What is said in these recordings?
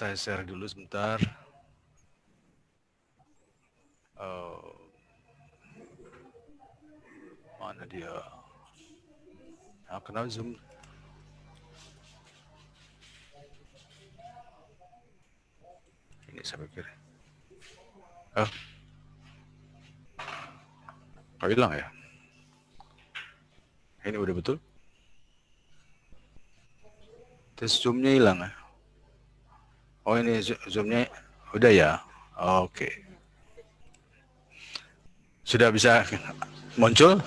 Saya share dulu sebentar. Mana dia? Nah, kenapa Zoom? Ini saya pikir. Kok hilang ya? Ini udah betul? Tes Zoom-nya hilang ya? Oh ini Zoom-nya udah ya? Oke. Sudah bisa muncul?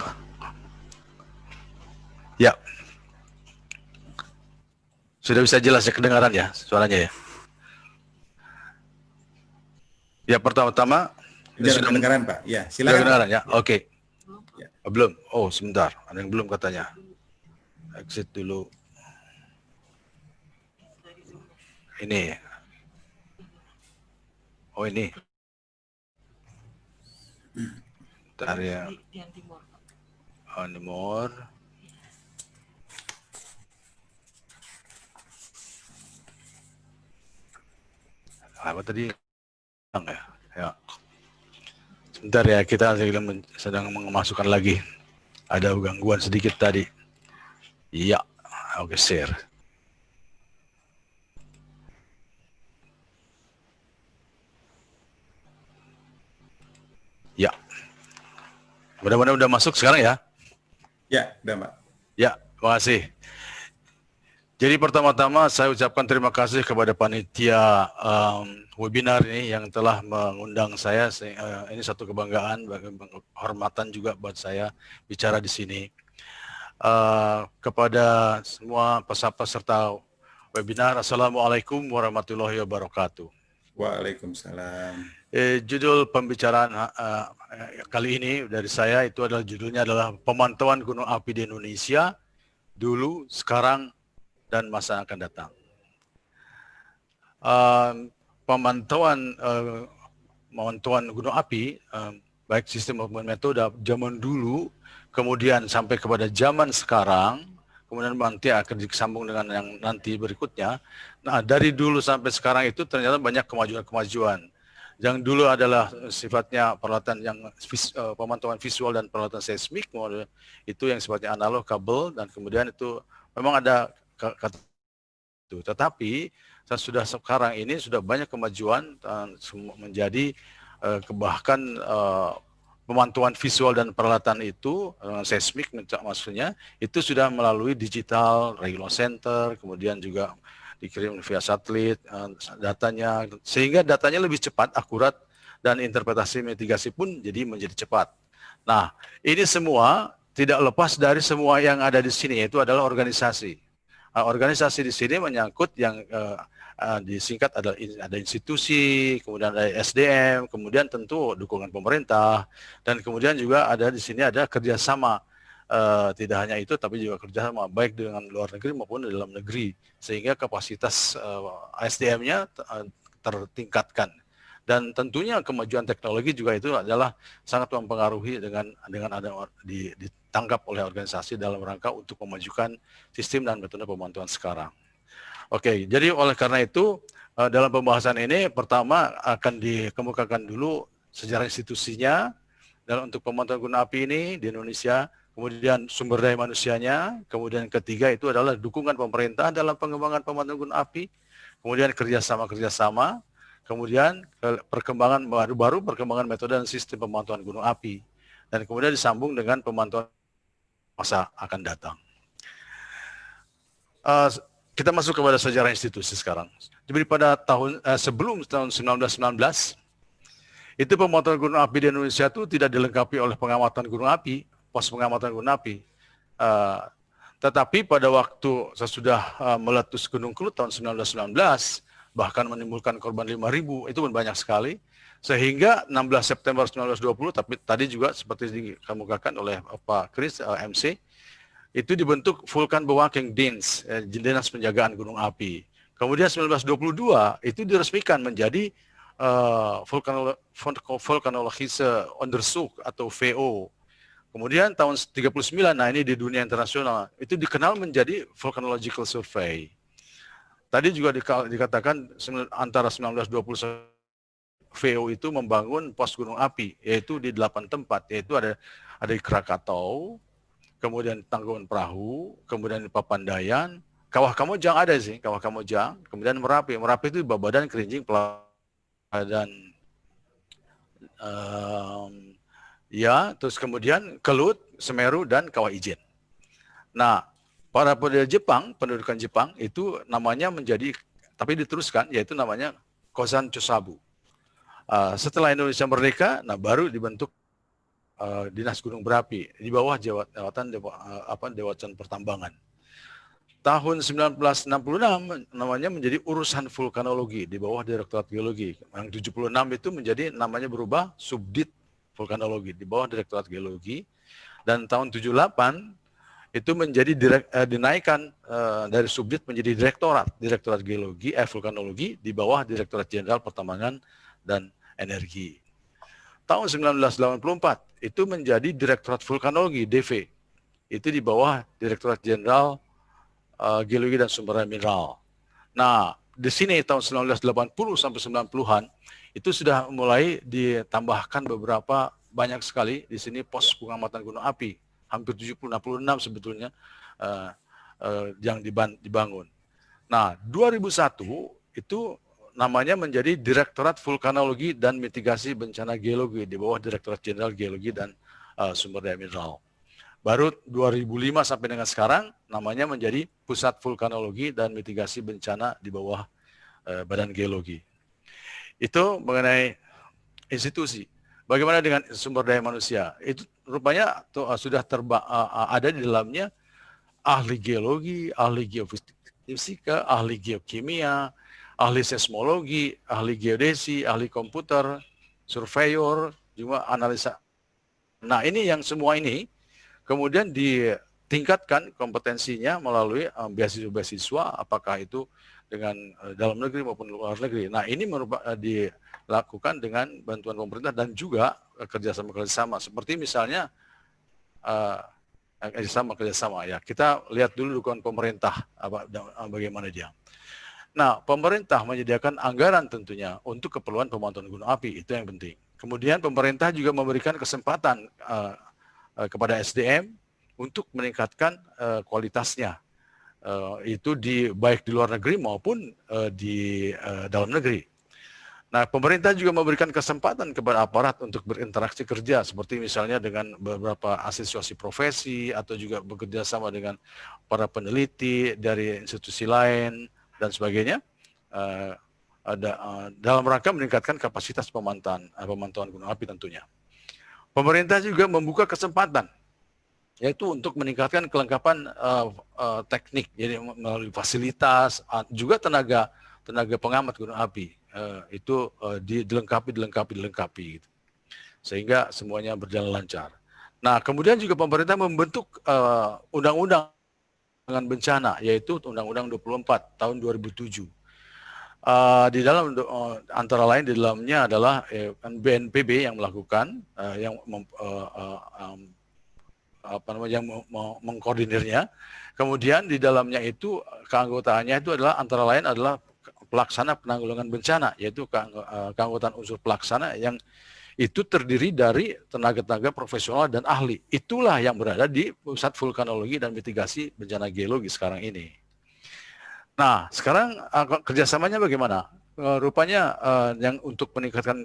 Ya. Sudah bisa jelas ya kedengaran ya suaranya ya? Ya pertama-tama sudah kedengaran Pak. Ya silakan. Sudah kedengaran ya? Ya. Oke. Ya. Belum? Oh sebentar, ada yang belum katanya. Exit dulu. Ini. Oh ini. Bentar ya. On more. Apa tadi? Ya. Ya. Sebentar ya, kita sedang memasukkan lagi. Ada gangguan sedikit tadi. Iya, oke share. Ya. Mudah-mudahan udah masuk sekarang ya. Ya, udah Pak. Ya, terima kasih. Jadi pertama-tama saya ucapkan terima kasih kepada panitia webinar ini yang telah mengundang saya. Ini satu kebanggaan, kehormatan juga buat saya bicara di sini. Kepada semua peserta webinar, Assalamualaikum warahmatullahi wabarakatuh. Waalaikumsalam. Judul pembicaraan kali ini dari saya itu adalah judulnya adalah pemantauan gunung api di Indonesia dulu, sekarang, dan masa akan datang. Pemantauan gunung api, baik sistem maupun metode zaman dulu, kemudian sampai kepada zaman sekarang, kemudian nanti akan disambung dengan yang nanti berikutnya. Nah, dari dulu sampai sekarang itu ternyata banyak kemajuan-kemajuan. Yang dulu adalah sifatnya peralatan yang pemantauan visual dan peralatan seismik, itu yang sifatnya analog, kabel, dan kemudian itu memang ada kata itu. Tetapi sudah sekarang ini sudah banyak kemajuan menjadi bahkan pemantauan visual dan peralatan itu seismik maksudnya itu sudah melalui digital regular center, kemudian juga dikirim via satelit datanya, sehingga datanya lebih cepat, akurat, dan interpretasi mitigasi pun menjadi cepat. Nah, ini semua tidak lepas dari semua yang ada di sini, yaitu adalah organisasi. Organisasi di sini menyangkut yang disingkat ada institusi, kemudian ada SDM, kemudian tentu dukungan pemerintah, dan kemudian juga ada di sini ada kerjasama. Tidak hanya itu, tapi juga kerjasama baik dengan luar negeri maupun dalam negeri, sehingga kapasitas SDM-nya tertingkatkan. Dan tentunya kemajuan teknologi juga itu adalah sangat mempengaruhi dengan ada ditangkap oleh organisasi dalam rangka untuk memajukan sistem dan metode pemantauan sekarang. Oke, jadi oleh karena itu dalam pembahasan ini pertama akan dikemukakan dulu sejarah institusinya dalam untuk pemantauan gunung api ini di Indonesia, kemudian sumber daya manusianya, kemudian ketiga itu adalah dukungan pemerintah dalam pengembangan pemantauan gunung api, kemudian kerjasama, kemudian perkembangan baru perkembangan metode dan sistem pemantauan gunung api, dan kemudian disambung dengan pemantauan masa akan datang. Kita masuk kepada sejarah institusi sekarang. Jadi pada sebelum tahun 1919, itu pemantauan gunung api di Indonesia itu tidak dilengkapi oleh pengamatan gunung api, pos pengamatan gunung api. Tetapi pada waktu sesudah meletus Gunung Kelut tahun 1919, bahkan menimbulkan korban 5.000, itu pun banyak sekali. Sehingga 16 September 1920, tapi tadi juga seperti dikemukakan oleh Pak Kris, MC, itu dibentuk Vulcan Bewaking Dienst, Dinas Penjagaan Gunung Api. Kemudian 1922 itu diresmikan menjadi Vulkanologische Onderzoek atau VO. Kemudian tahun 39, nah ini di dunia internasional, itu dikenal menjadi Volcanological Survey. tadi juga dikatakan antara 1921 VO itu membangun pos gunung api, yaitu di 8 tempat, yaitu ada di Krakatau, kemudian Tangkuban Perahu, kemudian di Papandayan, Kawah Kamojang ada sih, Kawah Kamojang, kemudian Merapi. Merapi itu Babadan, Kerinjing, dan ya, terus kemudian Kelut, Semeru, dan Kawah Ijen. Nah, para pendudukan Jepang itu namanya menjadi, tapi diteruskan, yaitu namanya Kozan Chosabu. Setelah Indonesia merdeka, nah baru dibentuk Dinas Gunung Berapi di bawah Dewatan Pertambangan. Tahun 1966 namanya menjadi urusan vulkanologi di bawah Direktorat Geologi. Yang 76 itu menjadi namanya berubah Subdit Vulkanologi di bawah Direktorat Geologi. Dan tahun 78 itu menjadi dinaikkan dari Subdit menjadi Direktorat Geologi, Vulkanologi di bawah Direktorat Jenderal Pertambangan dan Energi. Tahun 1984 itu menjadi Direktorat Vulkanologi, DV. Itu di bawah Direktorat Jenderal Geologi dan Sumber Daya Mineral. Nah, di sini tahun 1980 sampai 90-an itu sudah mulai ditambahkan beberapa banyak sekali di sini pos pengamatan gunung api. Hampir 70-66 sebetulnya yang dibangun. Nah, 2001 itu namanya menjadi Direktorat Vulkanologi dan Mitigasi Bencana Geologi di bawah Direktorat Jenderal Geologi dan Sumber Daya Mineral. Baru 2005 sampai dengan sekarang namanya menjadi Pusat Vulkanologi dan Mitigasi Bencana di bawah Badan Geologi. Itu mengenai institusi. Bagaimana dengan sumber daya manusia? Itu rupanya sudah ada di dalamnya ahli geologi, ahli geofisika, ahli geokimia, ahli seismologi, ahli geodesi, ahli komputer, surveyor, juga analisa. Nah, ini yang semua ini kemudian ditingkatkan kompetensinya melalui beasiswa-beasiswa, apakah itu dengan dalam negeri maupun luar negeri. Nah, ini dilakukan dengan bantuan pemerintah dan juga kerjasama seperti misalnya kerjasama ya. Kita lihat dulu dukungan pemerintah bagaimana dia. Nah, pemerintah menyediakan anggaran tentunya untuk keperluan pemantauan gunung api, itu yang penting. Kemudian pemerintah juga memberikan kesempatan kepada SDM untuk meningkatkan kualitasnya, itu baik di luar negeri maupun di dalam negeri. Nah, pemerintah juga memberikan kesempatan kepada aparat untuk berinteraksi kerja, seperti misalnya dengan beberapa asosiasi profesi atau juga bekerja sama dengan para peneliti dari institusi lain dan sebagainya, dalam rangka meningkatkan kapasitas pemantauan gunung api tentunya. Pemerintah juga membuka kesempatan, yaitu untuk meningkatkan kelengkapan teknik, jadi melalui fasilitas, juga tenaga pengamat gunung api, itu dilengkapi gitu. Sehingga semuanya berjalan lancar. Nah, kemudian juga pemerintah membentuk undang-undang dengan bencana, yaitu Undang-Undang 24 tahun 2007. Di dalam antara lain di dalamnya adalah BNPB yang melakukan, yang mengkoordinirnya. Kemudian di dalamnya itu keanggotaannya itu adalah antara lain adalah pelaksana penanggulangan bencana, yaitu keanggotaan unsur pelaksana yang itu terdiri dari tenaga-tenaga profesional dan ahli. Itulah yang berada di Pusat Vulkanologi dan Mitigasi Bencana Geologi sekarang ini. Nah, sekarang kerjasamanya bagaimana? Rupanya yang untuk meningkatkan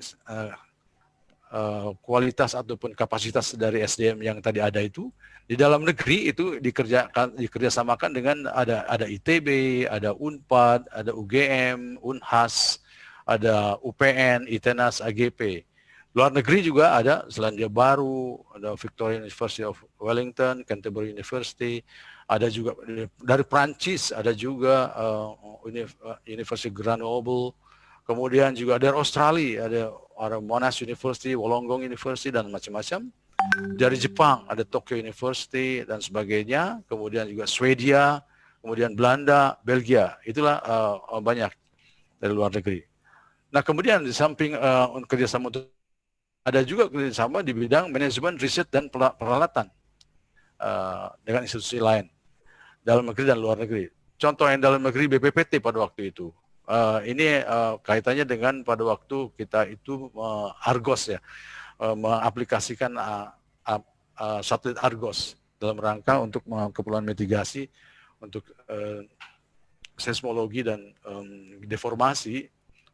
kualitas ataupun kapasitas dari SDM yang tadi ada itu, di dalam negeri itu dikerjasamakan dengan ada ITB, ada Unpad, ada UGM, Unhas, ada UPN, ITENAS, AGP. Luar negeri juga ada Selandia Baru, ada Victoria University of Wellington, Canterbury University, ada juga dari Prancis, ada juga University Grenoble, kemudian juga dari Australia, ada Monash University, Wollongong University, dan macam-macam. Dari Jepang ada Tokyo University dan sebagainya, kemudian juga Swedia, kemudian Belanda, Belgia, itulah banyak dari luar negeri. Nah, kemudian di samping kerjasama untuk ada juga kerjasama di bidang manajemen, riset, dan peralatan dengan institusi lain dalam negeri dan luar negeri. contoh yang dalam negeri BPPT pada waktu itu. Ini kaitannya dengan pada waktu kita itu Argos ya, mengaplikasikan satelit Argos dalam rangka untuk keperluan mitigasi untuk seismologi dan deformasi,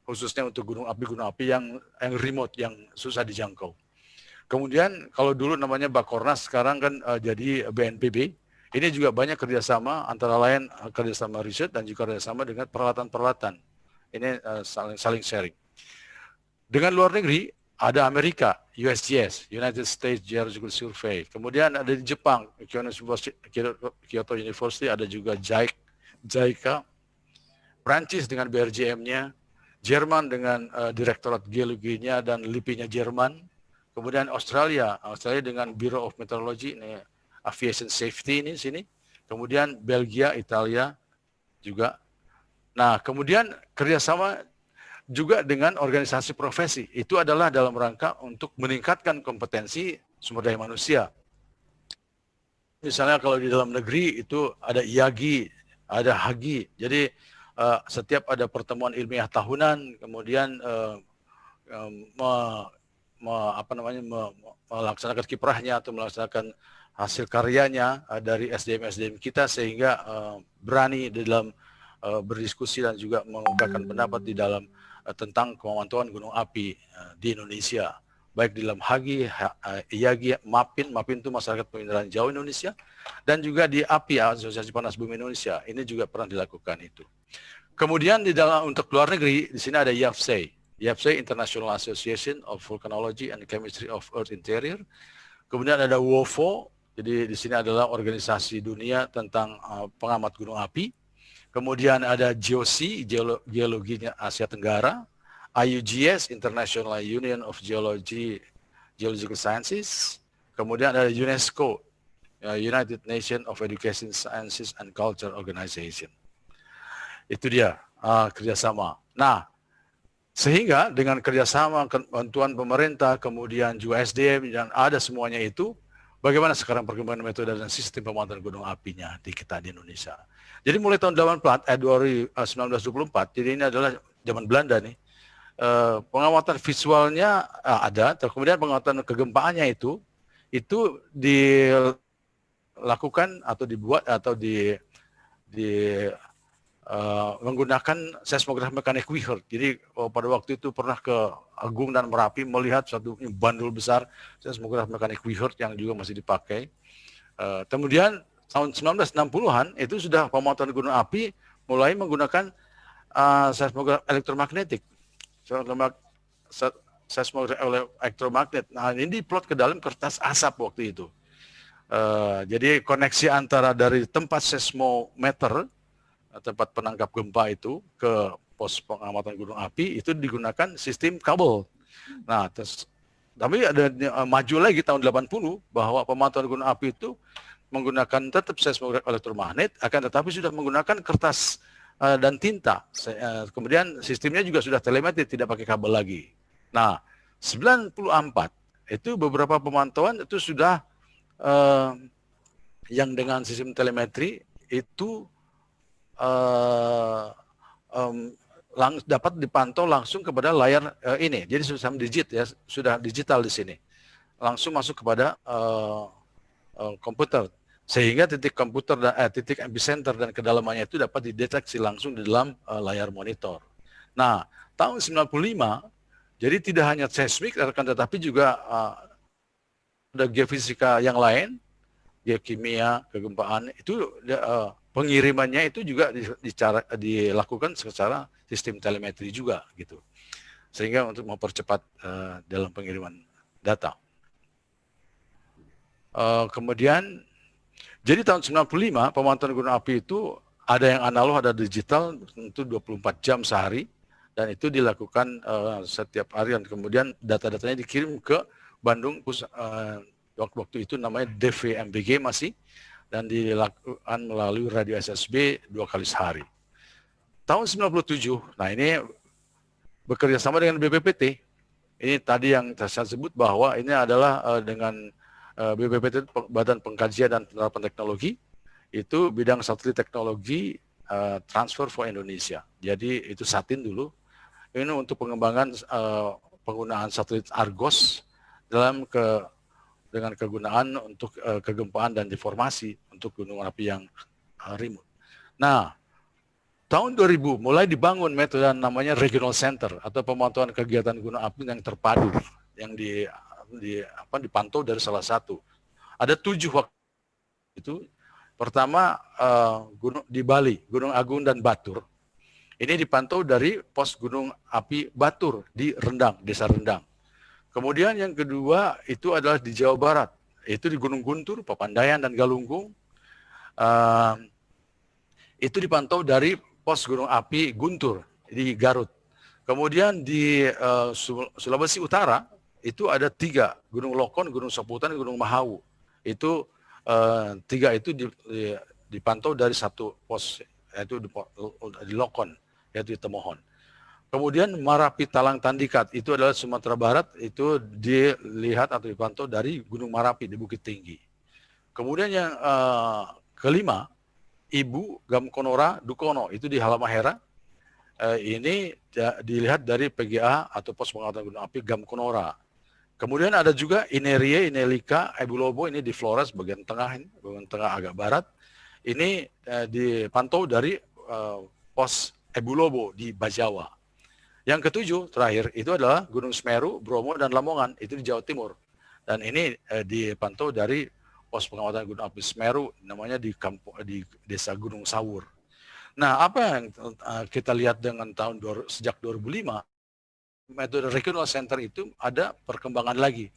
khususnya untuk gunung api yang remote, yang susah dijangkau. Kemudian kalau dulu namanya Bakornas, sekarang kan jadi BNPB. Ini juga banyak kerjasama, antara lain kerjasama riset dan juga kerjasama dengan peralatan-peralatan. Ini saling sharing. Dengan luar negeri, ada Amerika, USGS, United States Geological Survey. Kemudian ada di Jepang, Kyoto University, ada juga JICA, Prancis dengan BRGM-nya, Jerman dengan Direktorat Geologinya dan LIPI-nya Jerman. Kemudian Australia dengan Bureau of Meteorology, ini Aviation Safety ini sini. Kemudian Belgia, Italia juga. Nah, kemudian kerjasama juga dengan organisasi profesi. Itu adalah dalam rangka untuk meningkatkan kompetensi sumber daya manusia. Misalnya kalau di dalam negeri itu ada IAGI, ada HAGI. Jadi setiap ada pertemuan ilmiah tahunan, kemudian melaksanakan kiprahnya atau melaksanakan hasil karyanya dari SDM-SDM kita, sehingga berani di dalam berdiskusi dan juga mengungkapkan pendapat di dalam tentang pemantauan gunung api di Indonesia, baik di dalam HAGI, IAGI, MAPIN itu Masyarakat Pemindahan Jauh Indonesia, dan juga di API, Asosiasi Panas Bumi Indonesia. Ini juga pernah dilakukan itu. Kemudian di dalam untuk luar negeri, di sini ada IAFSE, International Association of Volcanology and Chemistry of Earth Interior. Kemudian ada WOFO, jadi di sini adalah organisasi dunia tentang pengamat gunung api. Kemudian ada GEOC, Geologinya Asia Tenggara, IUGS, International Union of Geological Sciences. Kemudian ada UNESCO, United Nations of Education, Sciences and Culture Organization. Itu dia kerjasama. Nah, sehingga dengan kerjasama, bantuan pemerintah, kemudian juga SDM, dan ada semuanya itu, bagaimana sekarang perkembangan metode dan sistem pemantauan gunung apinya di kita di Indonesia. Jadi mulai tahun 1924, jadi ini adalah zaman Belanda nih, pengamatan visualnya ada, kemudian pengamatan kegempaannya itu dilakukan atau dibuat atau menggunakan seismograf mekanik Wiechert. Jadi pada waktu itu pernah ke Agung dan Merapi melihat satu bandul besar seismograf mekanik Wiechert yang juga masih dipakai. Kemudian tahun 1960-an itu sudah pemantauan gunung api mulai menggunakan seismograf elektromagnetik. Seismograf elektromagnet. Nah, ini diplot ke dalam kertas asap waktu itu. Jadi koneksi antara dari tempat seismometer, tempat penangkap gempa itu, ke pos pengamatan gunung api itu digunakan sistem kabel. Nah, tapi ada maju lagi tahun 80 bahwa pemantauan gunung api itu menggunakan tetap seismograf elektromagnet, akan tetapi sudah menggunakan kertas dan tinta. Kemudian sistemnya juga sudah telemetri, tidak pakai kabel lagi. Nah, 94 itu beberapa pemantauan itu sudah yang dengan sistem telemetri itu dapat dipantau langsung kepada layar ini. Jadi sudah digital di sini. Langsung masuk kepada komputer, sehingga titik komputer dan titik epicenter dan kedalamannya itu dapat dideteksi langsung di dalam layar monitor. Nah, tahun 95, jadi tidak hanya seismik, tetapi juga ada geofisika yang lain, geokimia, kegempaan, itu pengirimannya itu juga dilakukan secara sistem telemetri juga gitu, sehingga untuk mempercepat dalam pengiriman data. Kemudian jadi tahun 95 pemantauan gunung api itu ada yang analog, ada digital, tentu 24 jam sehari, dan itu dilakukan setiap hari, dan kemudian data-datanya dikirim ke Bandung, waktu itu namanya DVMBG masih, dan dilakukan melalui radio SSB 2 kali sehari. Tahun 97, nah ini bekerja sama dengan BPPT. Ini tadi yang saya sebut bahwa ini adalah dengan BPPT, Badan Pengkajian dan Penerapan Teknologi, itu bidang satelit teknologi transfer for Indonesia. Jadi itu Satin dulu. Ini untuk pengembangan penggunaan satelit Argos dengan kegunaan untuk kegempaan dan deformasi untuk gunung api yang remote. Nah, tahun 2000 mulai dibangun metode namanya Regional Center atau pemantauan kegiatan gunung api yang terpadu yang dipantau dari salah satu. Ada 7 waktu itu. Pertama di Bali, Gunung Agung dan Batur. Ini dipantau dari pos gunung api Batur di Rendang, Desa Rendang. Kemudian yang kedua itu adalah di Jawa Barat, itu di Gunung Guntur, Papandayan dan Galunggung. Itu dipantau dari pos gunung api Guntur di Garut. Kemudian di Sulawesi Utara itu ada 3, Gunung Lokon, Gunung Soputan, Gunung Mahawu. Itu 3 itu dipantau dari satu pos, yaitu di Lokon, yaitu di Temohon. Kemudian Marapi Talang Tandikat itu adalah Sumatera Barat, itu dilihat atau dipantau dari Gunung Marapi di Bukit Tinggi. Kemudian yang kelima, Ibu Gamkonora Dukono itu di Halmahera. Ini dilihat dari PGA atau pos pengamatan gunung api Gamkonora. Kemudian ada juga Inerie, Inelika, Ebulobo, ini di Flores bagian tengah agak barat. Ini dipantau dari pos Ebulobo di Bajawa. Yang ketujuh terakhir itu adalah Gunung Semeru, Bromo dan Lamongan, itu di Jawa Timur. Dan ini dipantau dari pos pengamatan gunung api Semeru, namanya di Desa Gunung Sawur. Nah, apa yang kita lihat dengan sejak 2005, metode Regional Center itu ada perkembangan lagi.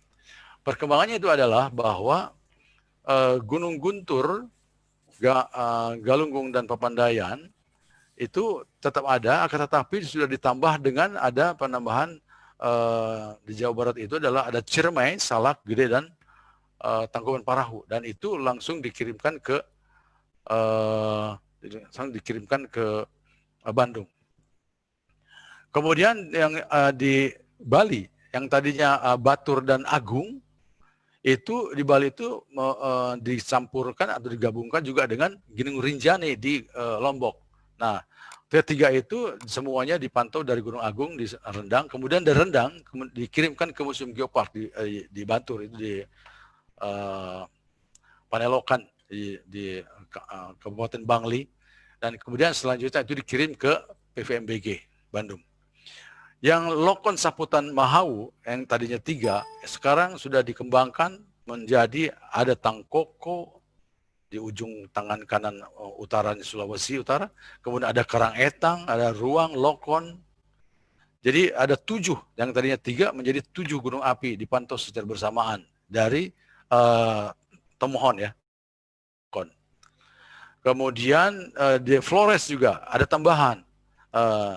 Perkembangannya itu adalah bahwa Gunung Guntur, Galunggung dan Papandayan itu tetap ada, akan tetapi sudah ditambah dengan ada penambahan di Jawa Barat itu adalah ada Ciremai, Salak, Gede dan Tangkuban Parahu, dan itu langsung dikirimkan ke Bandung. Kemudian yang di Bali, yang tadinya Batur dan Agung, itu di Bali itu dicampurkan atau digabungkan juga dengan Gunung Rinjani di Lombok. Nah, ketiga itu semuanya dipantau dari Gunung Agung di Rendang, kemudian dari Rendang dikirimkan ke Museum Geopark di Batur, itu di Panelokan di Kabupaten Bangli, dan kemudian selanjutnya itu dikirim ke PVMBG Bandung. Yang Lokon Saputan Mahawu yang tadinya 3, sekarang sudah dikembangkan menjadi ada Tangkoko di ujung tangan kanan utara di Sulawesi Utara, kemudian ada Karangetang, ada Ruang, Lokon. Jadi ada 7, yang tadinya 3 menjadi 7 gunung api dipantau secara bersamaan dari Temohon ya. Kemudian di Flores juga ada tambahan.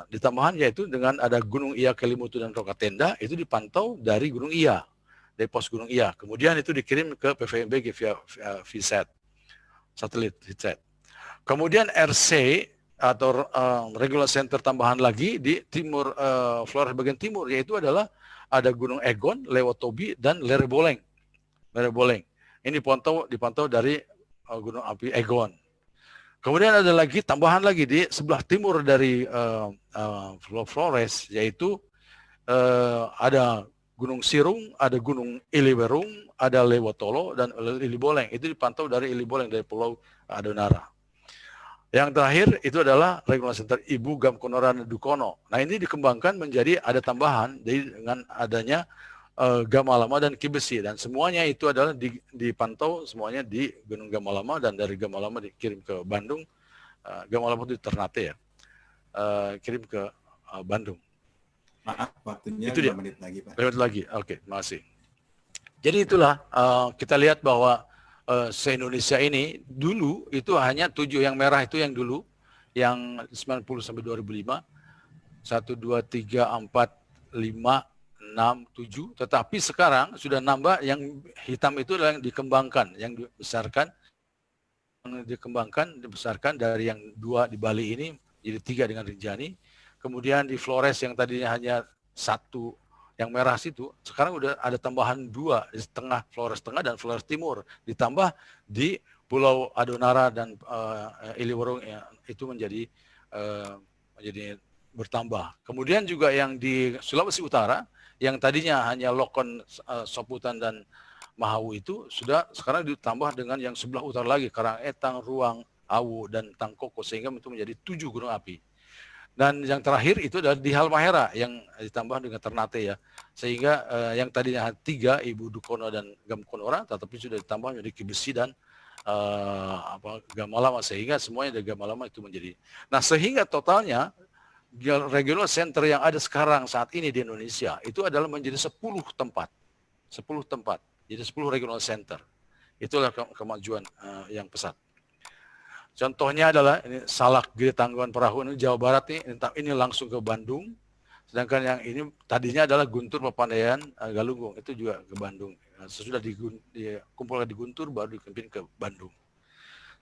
Di tambahan yaitu dengan ada Gunung Iya, Kelimutu dan Rokatenda, itu dipantau dari Gunung Iya, dari pos Gunung Iya. Kemudian itu dikirim ke PVMBG via VSAT, satelit VSAT. Kemudian RC atau Regular Center tambahan lagi di timur Flores bagian timur, yaitu adalah ada Gunung Egon, Lewotobi dan Lerboleng. Ini dipantau dari Gunung api Egon. Kemudian ada lagi tambahan lagi di sebelah timur dari Flores, yaitu ada Gunung Sirung, ada Gunung Iliwerung, ada Lewotolo dan Iliboleng. Itu dipantau dari Iliboleng dari Pulau Adonara. Yang terakhir itu adalah Regional Center Ibu Gamkonora Dukono. Nah, ini dikembangkan menjadi ada tambahan dengan adanya Gamalama dan Kibesi, dan semuanya itu adalah dipantau semuanya di Gunung Gamalama, dan dari Gamalama dikirim ke Bandung. Gamalama itu Ternate ya, kirim ke Bandung. Maaf, waktunya itu 5 menit lagi Pak. 5 menit lagi, oke, terima kasih. Jadi itulah kita lihat bahwa se-Indonesia ini dulu itu hanya 7, yang merah itu yang dulu, yang 90 sampai 2005, 1, 2, 3, 4, 5, 6, 7, tetapi sekarang sudah nambah, yang hitam itu adalah yang dikembangkan, yang dibesarkan dari yang 2 di Bali ini jadi 3 dengan Rinjani. Kemudian di Flores yang tadinya hanya 1 yang merah situ, sekarang udah ada tambahan 2 di tengah, Flores Tengah dan Flores Timur, ditambah di Pulau Adonara dan Iliwurung itu menjadi bertambah. Kemudian juga yang di Sulawesi Utara yang tadinya hanya Lokon, Soputan dan Mahau itu sudah sekarang ditambah dengan yang sebelah utara lagi, Karangetang, Ruang, Awu dan Tangkoko, sehingga itu menjadi 7 gunung api. Dan yang terakhir itu adalah di Halmahera yang ditambah dengan Ternate ya, sehingga yang tadinya 3 Ibu Dukono dan Gamkonora, tetapi sudah ditambah menjadi Kibesi dan Gamalama, sehingga semuanya dari Gamalama itu menjadi. Nah, sehingga totalnya regional center yang ada sekarang saat ini di Indonesia itu adalah menjadi 10 tempat. 10 tempat. Jadi 10 regional center. Itulah kemajuan yang pesat. Contohnya adalah ini Salak Gili Tangguhan Perahu ini Jawa Barat ini langsung ke Bandung. Sedangkan yang ini tadinya adalah Guntur Papandayan Galunggung, itu juga ke Bandung. Sesudah dikumpulkan di Guntur baru dikempin ke Bandung.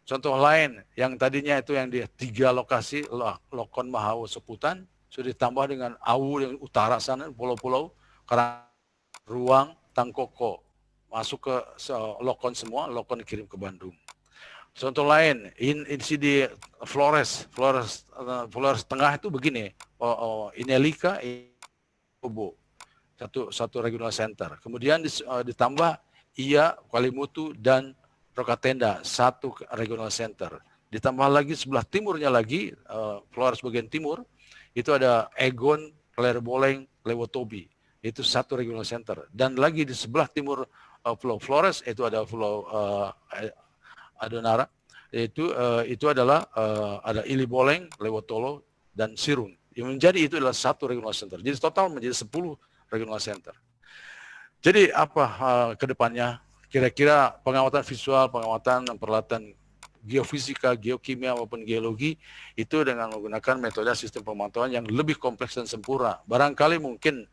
Contoh lain yang tadinya itu yang di 3 lokasi Lokon, Mahau, Soputan sudah ditambah dengan Awu yang utara sana, pulau-pulau, Ruang, Tangkoko, masuk ke Lokon semua, Lokon dikirim ke Bandung. Contoh lain, di Flores Tengah itu begini, Inelika, Obo, satu regional center. Kemudian ditambah Iya, Kalimutu dan Rokatenda, satu regional center. Ditambah lagi sebelah timurnya lagi, Flores bagian timur, itu ada Egon, Lerboleng, Lewotobi. Itu satu regional center. Dan lagi di sebelah timur Pulau Flores itu ada Pulau Adonara, itu adalah ada Iliboleng, Lewotolo, dan Sirun. Yang menjadi itu adalah satu regional center. Jadi total menjadi 10 regional center. Jadi apa ke depannya? Kira-kira pengamatan visual, pengamatan dan peralatan geofisika, geokimia maupun geologi itu dengan menggunakan metode sistem pemantauan yang lebih kompleks dan sempurna. Barangkali mungkin,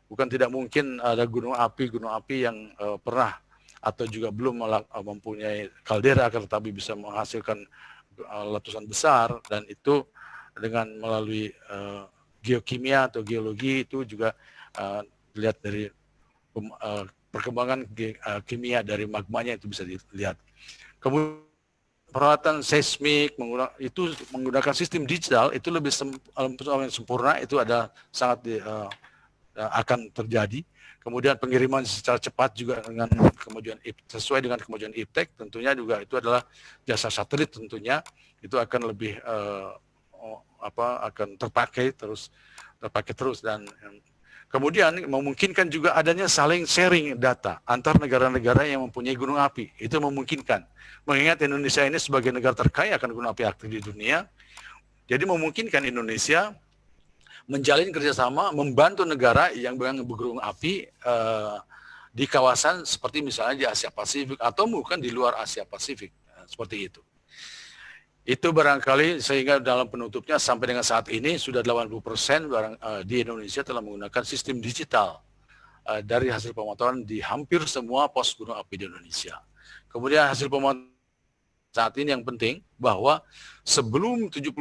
bukan tidak mungkin ada gunung api yang pernah atau juga belum mempunyai kaldera, tetapi bisa menghasilkan letusan besar, dan itu dengan melalui geokimia atau geologi itu juga dilihat dari perkembangan kimia dari magmanya itu bisa dilihat. Kemudian peralatan seismik menggunakan sistem digital itu lebih sempurna, itu ada sangat akan terjadi. Kemudian pengiriman secara cepat juga dengan sesuai dengan kemajuan iptek, tentunya juga itu adalah jasa satelit, tentunya itu akan lebih akan terpakai terus dan kemudian memungkinkan juga adanya saling sharing data antar negara-negara yang mempunyai gunung api. Itu memungkinkan, mengingat Indonesia ini sebagai negara terkaya akan gunung api aktif di dunia, jadi memungkinkan Indonesia menjalin kerjasama, membantu negara yang bergunung api di kawasan seperti misalnya di Asia Pasifik atau bukan di luar Asia Pasifik, seperti itu. Itu barangkali, sehingga dalam penutupnya sampai dengan saat ini sudah 80% di Indonesia telah menggunakan sistem digital dari hasil pemantauan di hampir semua pos gunung api di Indonesia. Kemudian hasil pemantauan saat ini yang penting bahwa sebelum 1990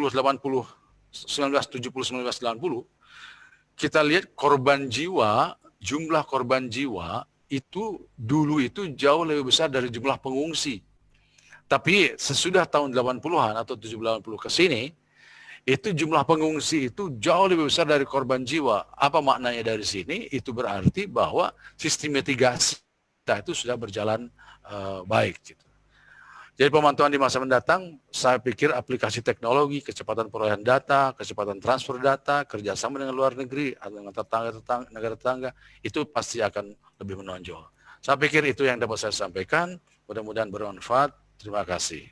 kita lihat jumlah korban jiwa itu dulu itu jauh lebih besar dari jumlah pengungsi. Tapi sesudah tahun 80-an atau 70-an ke sini, itu jumlah pengungsi itu jauh lebih besar dari korban jiwa. Apa maknanya dari sini? Itu berarti bahwa sistem mitigasi kita itu sudah berjalan baik gitu. Jadi pemantauan di masa mendatang, saya pikir aplikasi teknologi, kecepatan perolehan data, kecepatan transfer data, kerjasama dengan luar negeri, atau dengan negara tetangga, itu pasti akan lebih menonjol. Saya pikir itu yang dapat saya sampaikan, mudah-mudahan bermanfaat. Terima kasih.